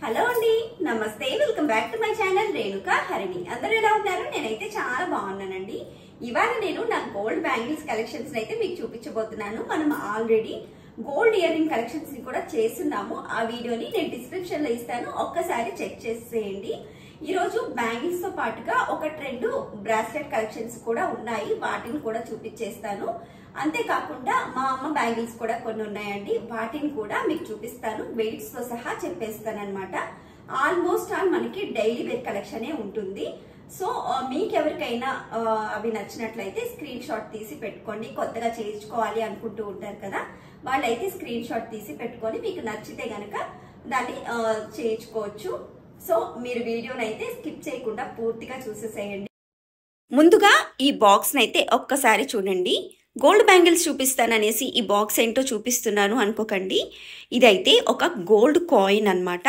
Hello అండి, నమస్తే. Welcome back to my channel Renuka Harini. అందరూ ఎలా ఉన్నారు? నేనైతే చాలా బాగున్నానండి. ఇవాళ నేను నా గోల్డ్ బ్యాంగిల్స్ కలెక్షన్స్ అయితే మీకు చూపించబోతున్నాను. మనం already gold ear ring collections ని కూడా చేస్తున్నాము. ఆ వీడియోని నేను డిస్క్రిప్షన్ లో ఇస్తాను, ఒక్కసారి చెక్ చేసేయండి. ఈ రోజు బ్యాంగిల్స్ తో పాటుగా ఒక ట్రెండ్ బ్రాస్లెట్ కలెక్షన్స్ కూడా ఉన్నాయి, వాటిని కూడా చూపించేస్తాను. అంతేకాకుండా మా అమ్మ బ్యాంగిల్స్ కూడా కొన్ని ఉన్నాయండి, వాటిని కూడా మీకు చూపిస్తాను. వెయిట్స్ తో సహా చెప్పేస్తాను అనమాట. ఆల్మోస్ట్ ఆల్ మనకి డైలీ వేర్ కలెక్షనే ఉంటుంది. సో మీకెవరికైనా అవి నచ్చినట్లయితే స్క్రీన్ షాట్ తీసి పెట్టుకోండి. కొత్తగా చేయించుకోవాలి అనుకుంటూ ఉంటారు కదా, వాళ్ళైతే స్క్రీన్ షాట్ తీసి పెట్టుకొని మీకు నచ్చితే గనక దాన్ని చేయించుకోవచ్చు. సో మీరు వీడియోని అయితే స్కిప్ చేయకుండా పూర్తిగా చూసేసేయండి. ముందుగా ఈ బాక్స్ అయితే ఒక్కసారి చూడండి. గోల్డ్ బ్యాంగిల్స్ చూపిస్తాననేసి ఈ బాక్స్ ఏంటో చూపిస్తున్నాను అనుకోకండి. ఇదైతే ఒక గోల్డ్ కాయిన్ అన్నమాట.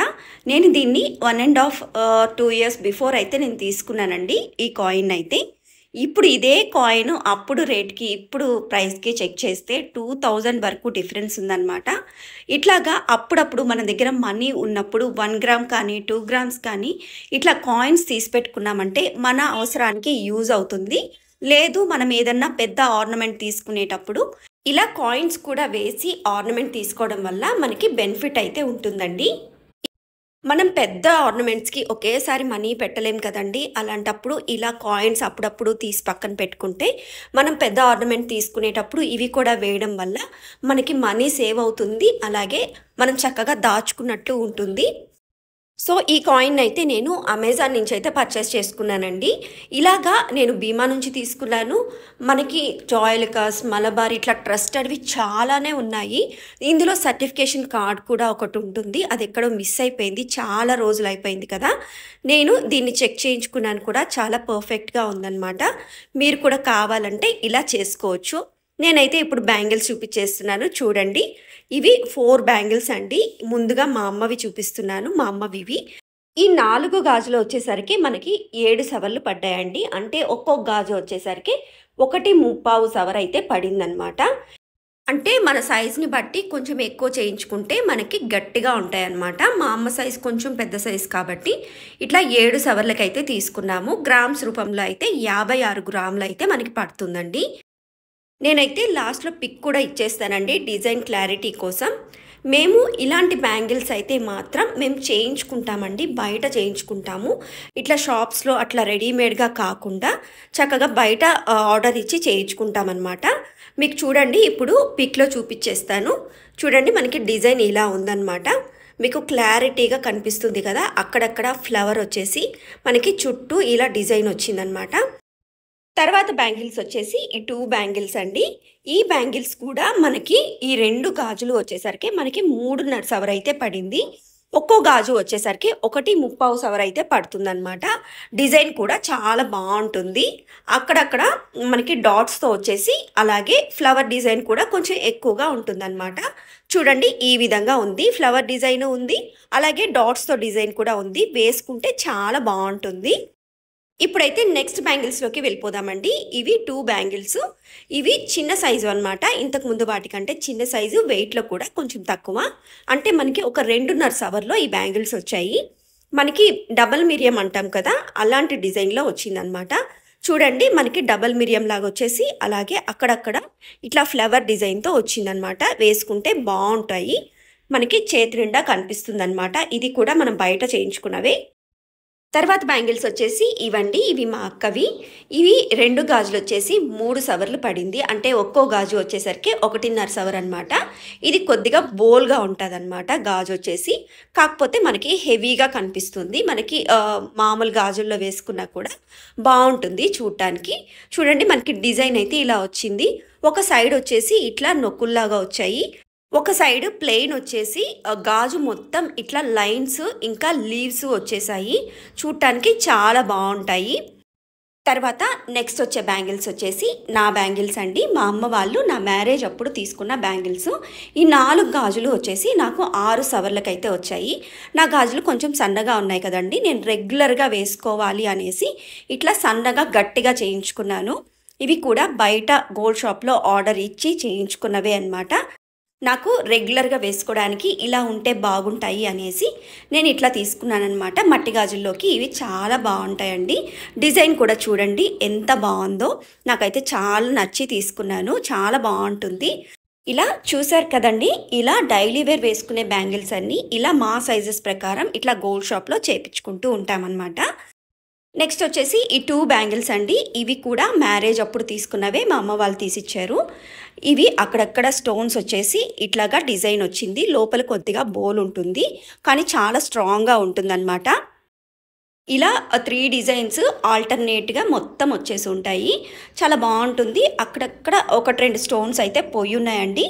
నేను దీన్ని 1.5-2 years బిఫోర్ అయితే నేను తీసుకున్నానండి ఈ కాయిన్ అయితే. ఇప్పుడు ఇదే కాయిన్ అప్పుడు రేట్కి ఇప్పుడు ప్రైస్కి చెక్ చేస్తే 2000 వరకు డిఫరెన్స్ ఉందన్నమాట. ఇట్లాగా అప్పుడప్పుడు మన దగ్గర మనీ ఉన్నప్పుడు 1 గ్రామ్ కానీ 2 grams కానీ ఇట్లా కాయిన్స్ తీసి పెట్టుకున్నామంటే మన అవసరానికి యూజ్ అవుతుంది. లేదు మనం ఏదన్నా పెద్ద ఆర్నమెంట్ తీసుకునేటప్పుడు ఇలా కాయిన్స్ కూడా వేసి ఆర్నమెంట్ తీసుకోవడం వల్ల మనకి బెనిఫిట్ అయితే ఉంటుందండి. మనం పెద్ద ఆర్నమెంట్స్కి ఒకేసారి మనీ పెట్టలేం కదండి. అలాంటప్పుడు ఇలా కాయిన్స్ అప్పుడప్పుడు తీసి పక్కన పెట్టుకుంటే మనం పెద్ద ఆర్నమెంట్ తీసుకునేటప్పుడు ఇవి కూడా వేయడం వల్ల మనకి మనీ సేవ్ అవుతుంది, అలాగే మనం చక్కగా దాచుకున్నట్లు ఉంటుంది. సో ఈ కాయిన్ అయితే నేను అమెజాన్ నుంచి అయితే పర్చేస్ చేసుకున్నానండి. ఇలాగా నేను బీమా నుంచి తీసుకున్నాను. మనకి జాయిలుకాస్, మలబార్ ఇట్లా ట్రస్టెడ్వి చాలానే ఉన్నాయి. ఇందులో సర్టిఫికేషన్ కార్డ్ కూడా ఒకటి ఉంటుంది, అది ఎక్కడో మిస్ అయిపోయింది, చాలా రోజులు అయిపోయింది కదా. నేను దీన్ని చెక్ చేయించుకున్నాను కూడా, చాలా పర్ఫెక్ట్గా ఉందన్నమాట. మీరు కూడా కావాలంటే ఇలా చేసుకోవచ్చు. నేనైతే ఇప్పుడు బ్యాంగిల్స్ చూపించేస్తున్నాను చూడండి. ఇవి 4 బ్యాంగిల్స్ అండి. ముందుగా మా అమ్మవి చూపిస్తున్నాను, మా అమ్మవి ఇవి. ఈ 4 గాజులు వచ్చేసరికి మనకి 7 సవర్లు పడ్డాయండి. అంటే ఒక్కొక్క గాజు వచ్చేసరికి 1.25 సవర్ అయితే పడిందనమాట. అంటే మన సైజుని బట్టి కొంచెం ఎక్కువ చేయించుకుంటే మనకి గట్టిగా ఉంటాయన్నమాట. మా అమ్మ సైజు కొంచెం పెద్ద సైజు కాబట్టి ఇట్లా 7 సవర్లకైతే తీసుకున్నాము. గ్రామ్స్ రూపంలో అయితే 56 గ్రాములు అయితే మనకి పడుతుందండి. నేనైతే లాస్ట్లో పిక్ కూడా ఇచ్చేస్తానండి డిజైన్ క్లారిటీ కోసం. మేము ఇలాంటి బ్యాంగిల్స్ అయితే మాత్రం మేము చేయించుకుంటామండి, బయట చేయించుకుంటాము. ఇట్లా షాప్స్లో అట్లా రెడీమేడ్గా కాకుండా చక్కగా బయట ఆర్డర్ ఇచ్చి చేయించుకుంటామన్నమాట. మీకు చూడండి, ఇప్పుడు పిక్లో చూపించేస్తాను చూడండి. మనకి డిజైన్ ఇలా ఉందన్నమాట. మీకు క్లారిటీగా కనిపిస్తుంది కదా, అక్కడక్కడ ఫ్లవర్ వచ్చేసి మనకి చుట్టూ ఇలా డిజైన్ వచ్చిందనమాట. తర్వాత బ్యాంగిల్స్ వచ్చేసి ఈ 2 బ్యాంగిల్స్ అండి. ఈ బ్యాంగిల్స్ కూడా మనకి ఈ 2 గాజులు వచ్చేసరికి మనకి 3.5 సవర్ అయితే పడింది. ఒక్కో గాజు వచ్చేసరికి 1.35 సవర్ అయితే పడుతుందన్నమాట. డిజైన్ కూడా చాలా బాగుంటుంది. అక్కడక్కడ మనకి డాట్స్తో వచ్చేసి అలాగే ఫ్లవర్ డిజైన్ కూడా కొంచెం ఎక్కువగా ఉంటుందన్నమాట. చూడండి, ఈ విధంగా ఉంది. ఫ్లవర్ డిజైన్ ఉంది, అలాగే డాట్స్తో డిజైన్ కూడా ఉంది. వేసుకుంటే చాలా బాగుంటుంది. ఇప్పుడైతే నెక్స్ట్ బ్యాంగిల్స్లోకి వెళ్ళిపోదామండి. ఇవి 2 బ్యాంగిల్స్. ఇవి చిన్న సైజు అనమాట. ఇంతకుముందు వాటికంటే చిన్న సైజు, వెయిట్లో కూడా కొంచెం తక్కువ. అంటే మనకి ఒక 2.5 సవర్లో ఈ బ్యాంగిల్స్ వచ్చాయి. మనకి డబల్ మిరియం అంటాం కదా, అలాంటి డిజైన్లో వచ్చిందనమాట. చూడండి, మనకి డబల్ మిరియం లాగా వచ్చేసి అలాగే అక్కడక్కడ ఇట్లా ఫ్లవర్ డిజైన్తో వచ్చిందనమాట. వేసుకుంటే బాగుంటాయి, మనకి చేతి నిండా కనిపిస్తుంది అనమాట. ఇది కూడా మనం బయట చేయించుకున్నవే. తర్వాత బ్యాంగిల్స్ వచ్చేసి ఇవండి. ఇవి మా అక్కవి. ఇవి 2 గాజులు వచ్చేసి 3 సవర్లు పడింది. అంటే ఒక్కో గాజు వచ్చేసరికి 1.5 సవర్ అనమాట. ఇది కొద్దిగా బోల్గా ఉంటుంది అనమాట గాజు వచ్చేసి, కాకపోతే మనకి హెవీగా కనిపిస్తుంది. మనకి మామూలు గాజుల్లో వేసుకున్నా కూడా బాగుంటుంది చూడటానికి. చూడండి, మనకి డిజైన్ అయితే ఇలా వచ్చింది. ఒక సైడ్ వచ్చేసి ఇట్లా నొక్కుల్లాగా వచ్చాయి, ఒక సైడ్ ప్లెయిన్ వచ్చేసి గాజు మొత్తం ఇట్లా లైన్స్ ఇంకా లీవ్స్ వచ్చేసాయి. చూడటానికి చాలా బాగుంటాయి. తర్వాత నెక్స్ట్ వచ్చే బ్యాంగిల్స్ వచ్చేసి నా బ్యాంగిల్స్ అండి. మా అమ్మ వాళ్ళు నా మ్యారేజ్ అప్పుడు తీసుకున్న బ్యాంగిల్స్. ఈ 4 గాజులు వచ్చేసి నాకు 6 సవర్లకైతే వచ్చాయి. నా గాజులు కొంచెం సన్నగా ఉన్నాయి కదండి, నేను రెగ్యులర్గా వేసుకోవాలి అనేసి ఇట్లా సన్నగా గట్టిగా చేయించుకున్నాను. ఇవి కూడా బయట గోల్డ్ షాప్లో ఆర్డర్ ఇచ్చి చేయించుకున్నవే అనమాట. నాకు రెగ్యులర్గా వేసుకోవడానికి ఇలా ఉంటే బాగుంటాయి అనేసి నేను ఇట్లా తీసుకున్నానమాట. మట్టి గాజుల్లోకి ఇవి చాలా బాగుంటాయండి. డిజైన్ కూడా చూడండి ఎంత బాగుందో, నాకైతే చాలా నచ్చి తీసుకున్నాను. చాలా బాగుంటుంది. ఇలా చూసారు కదండి, ఇలా డైలీ వేర్ వేసుకునే బ్యాంగిల్స్ అన్నీ ఇలా మా సైజెస్ ప్రకారం ఇట్లా గోల్డ్ షాప్లో చేపించుకుంటూ ఉంటామన్నమాట. నెక్స్ట్ వచ్చేసి ఈ 2 బ్యాంగిల్స్ అండి. ఇవి కూడా మ్యారేజ్ అప్పుడు తీసుకున్నవే, మా అమ్మ వాళ్ళు తీసిచ్చారు. ఇవి అక్కడక్కడ స్టోన్స్ వచ్చేసి ఇట్లాగా డిజైన్ వచ్చింది. లోపల కొద్దిగా బోల్ ఉంటుంది, కానీ చాలా స్ట్రాంగ్గా ఉంటుందన్నమాట. ఇలా 3 డిజైన్స్ ఆల్టర్నేట్గా మొత్తం వచ్చేసి ఉంటాయి. చాలా బాగుంటుంది. అక్కడక్కడ 1-2 స్టోన్స్ అయితే పోయి ఉన్నాయండి.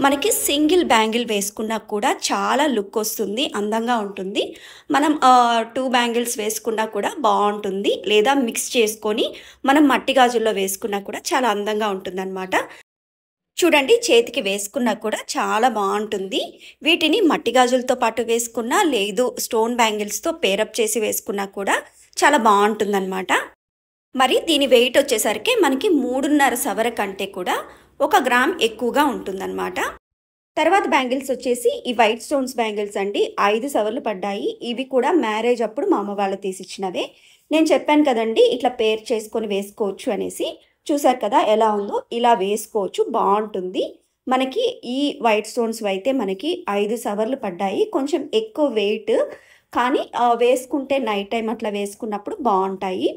మనకి సింగిల్ బ్యాంగిల్ వేసుకున్నా కూడా చాలా లుక్ వస్తుంది, అందంగా ఉంటుంది. మనం 2 బ్యాంగిల్స్ వేసుకున్నా కూడా బాగుంటుంది. లేదా మిక్స్ చేసుకొని మనం మట్టి గాజుల్లో వేసుకున్నా కూడా చాలా అందంగా ఉంటుందన్నమాట. చూడండి, చేతికి వేసుకున్నా కూడా చాలా బాగుంటుంది. వీటిని మట్టి గాజులతో పాటు వేసుకున్నా, లేదు స్టోన్ బ్యాంగిల్స్తో పేరప్ చేసి వేసుకున్నా కూడా చాలా బాగుంటుందన్నమాట. మరి దీని వెయిట్ వచ్చేసరికి మనకి 3.5 సవర కంటే కూడా 1 గ్రామ్ ఎక్కువగా ఉంటుందన్నమాట. తర్వాత బ్యాంగిల్స్ వచ్చేసి ఈ వైట్ స్టోన్స్ బ్యాంగిల్స్ అండి. 5 సవర్లు పడ్డాయి. ఇవి కూడా మ్యారేజ్ అప్పుడు మా అమ్మ వాళ్ళు తీసిచ్చినవే. నేను చెప్పాను కదండి ఇట్లా పేర్ చేసుకొని వేసుకోవచ్చు అనేసి. చూసారు కదా ఎలా ఉందో, ఇలా వేసుకోవచ్చు, బాగుంటుంది. మనకి ఈ వైట్ స్టోన్స్ అయితే మనకి 5 సవర్లు పడ్డాయి. కొంచెం ఎక్కువ వెయిట్, కానీ వేసుకుంటే నైట్ టైం అట్లా వేసుకున్నప్పుడు బాగుంటాయి.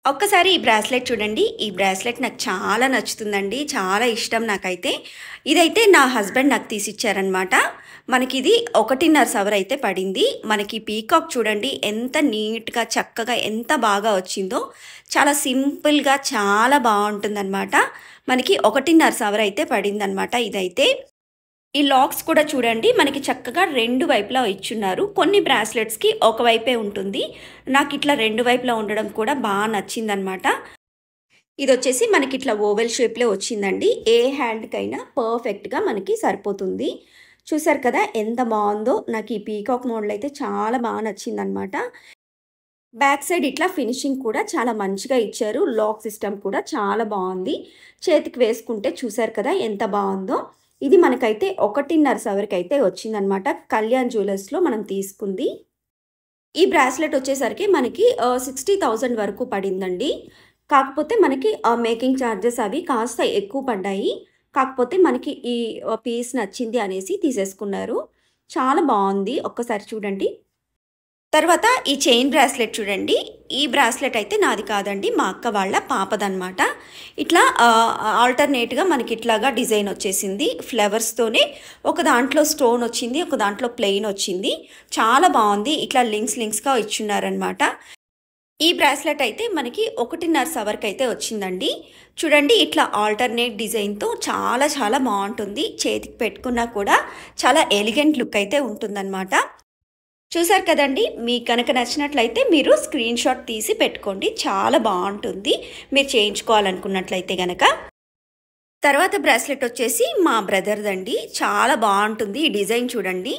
ఒక్కసారి ఈ బ్రాస్లెట్ చూడండి. ఈ బ్రాస్లెట్ నాకు చాలా నచ్చుతుందండి, చాలా ఇష్టం నాకైతే. ఇదైతే నా హస్బెండ్ నాకు తీసిచ్చారనమాట. మనకి ఇది 1.5 సవర్ అయితే పడింది. మనకి పీకాక్ చూడండి ఎంత నీట్గా చక్కగా ఎంత బాగా వచ్చిందో. చాలా సింపుల్గా చాలా బాగుంటుందన్నమాట. మనకి 1.5 సవర్ అయితే పడిందనమాట ఇదైతే. ఈ లాక్స్ కూడా చూడండి మనకి చక్కగా 2 వైపులా ఇచ్చున్నారు. కొన్ని బ్రాస్లెట్స్కి ఒక వైపే ఉంటుంది. నాకు ఇట్లా 2 వైపులా ఉండడం కూడా బాగా నచ్చిందనమాట. ఇది వచ్చేసి మనకి ఇట్లా ఓవెల్ షేప్లో వచ్చిందండి. ఏ హ్యాండ్కైనా పర్ఫెక్ట్గా మనకి సరిపోతుంది. చూసారు కదా ఎంత బాగుందో. నాకు ఈ పీకాక్ మోడల్ అయితే చాలా బాగా నచ్చిందనమాట. బ్యాక్ సైడ్ ఇట్లా ఫినిషింగ్ కూడా చాలా మంచిగా ఇచ్చారు. లాక్ సిస్టమ్ కూడా చాలా బాగుంది. చేతికి వేసుకుంటే చూసారు కదా ఎంత బాగుందో. ఇది మనకైతే 1.5 సవర్కి అయితే వచ్చిందనమాట. కళ్యాణ్ జ్యువెలర్స్లో మనం తీసుకుంది. ఈ బ్రాస్లెట్ వచ్చేసరికి మనకి 60,000 వరకు పడిందండి. కాకపోతే మనకి మేకింగ్ ఛార్జెస్ అవి కాస్త ఎక్కువ పడ్డాయి. కాకపోతే మనకి ఈ పీస్ నచ్చింది అనేసి తీసేసుకున్నారు. చాలా బాగుంది, ఒక్కసారి చూడండి. తర్వాత ఈ చైన్ బ్రాస్లెట్ చూడండి. ఈ బ్రాస్లెట్ అయితే నాది కాదండి, మా అక్క వాళ్ళ పాపదనమాట. ఇట్లా ఆల్టర్నేట్గా మనకి ఇట్లాగా డిజైన్ వచ్చేసింది. ఫ్లవర్స్తోనే ఒక దాంట్లో స్టోన్ వచ్చింది, ఒక దాంట్లో ప్లెయిన్ వచ్చింది. చాలా బాగుంది. ఇట్లా లింక్స్గా ఇచ్చున్నారనమాట. ఈ బ్రాస్లెట్ అయితే మనకి 1.5 సవర్కి అయితే వచ్చిందండి. చూడండి ఇట్లా ఆల్టర్నేట్ డిజైన్తో చాలా చాలా బాగుంటుంది. చేతికి పెట్టుకున్నా కూడా చాలా ఎలిగెంట్ లుక్ అయితే ఉంటుందన్నమాట. చూసారు కదండి, మీకు కనుక నచ్చినట్లయితే మీరు స్క్రీన్ షాట్ తీసి పెట్టుకోండి. చాలా బాగుంటుంది మీరు చేయించుకోవాలనుకున్నట్లయితే కనుక. తర్వాత బ్రాస్లెట్ వచ్చేసి మా బ్రదర్దండి. చాలా బాగుంటుంది. ఈ డిజైన్ చూడండి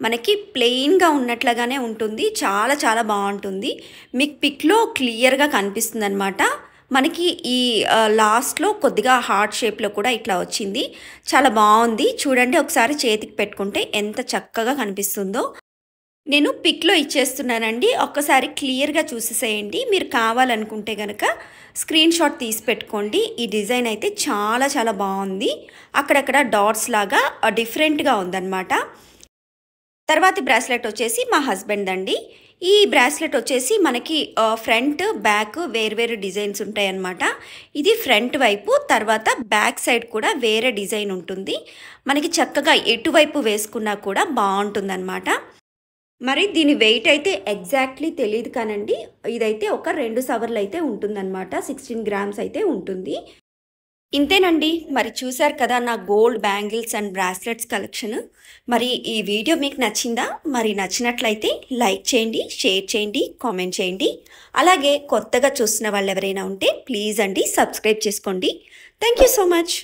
మనకి ప్లెయిన్గా ఉన్నట్లుగానే ఉంటుంది. చాలా చాలా బాగుంటుంది. మీకు పిక్లో క్లియర్గా కనిపిస్తుంది అనమాట. మనకి ఈ లాస్ట్లో కొద్దిగా హార్ట్ షేప్లో కూడా ఇట్లా వచ్చింది. చాలా బాగుంది. చూడండి ఒకసారి చేతికి పెట్టుకుంటే ఎంత చక్కగా కనిపిస్తుందో. నేను పిక్లో ఇచ్చేస్తున్నానండి, ఒక్కసారి క్లియర్గా చూసేసేయండి. మీరు కావాలనుకుంటే కనుక స్క్రీన్ షాట్ తీసి పెట్టుకోండి. ఈ డిజైన్ అయితే చాలా చాలా బాగుంది. అక్కడక్కడ డాట్స్ లాగా డిఫరెంట్గా ఉందన్నమాట. తర్వాత బ్రాస్లెట్ వచ్చేసి మా హస్బెండ్ అండి. ఈ బ్రాస్లెట్ వచ్చేసి మనకి ఫ్రంట్ బ్యాక్ వేరు డిజైన్స్ ఉంటాయన్నమాట. ఇది ఫ్రంట్ వైపు, తర్వాత బ్యాక్ సైడ్ కూడా వేరే డిజైన్ ఉంటుంది. మనకి చక్కగా ఎటువైపు వేసుకున్నా కూడా బాగుంటుందన్నమాట. మరి దీని వెయిట్ అయితే ఎగ్జాక్ట్లీ తెలియదు కానండి, ఇదైతే ఒక 2 సవర్లు అయితే ఉంటుందన్నమాట. 16 గ్రామ్స్ అయితే ఉంటుంది. ఇంతేనండి. మరి చూసారు కదా నా gold bangles and bracelets collection. మరి ఈ వీడియో మీకు నచ్చిందా? మరి నచ్చినట్లయితే లైక్ చేయండి, షేర్ చేయండి, కామెంట్ చేయండి. అలాగే కొత్తగా చూస్తున్న వాళ్ళు ఎవరైనా ఉంటే ప్లీజ్ అండి సబ్స్క్రైబ్ చేసుకోండి. Thank you so much.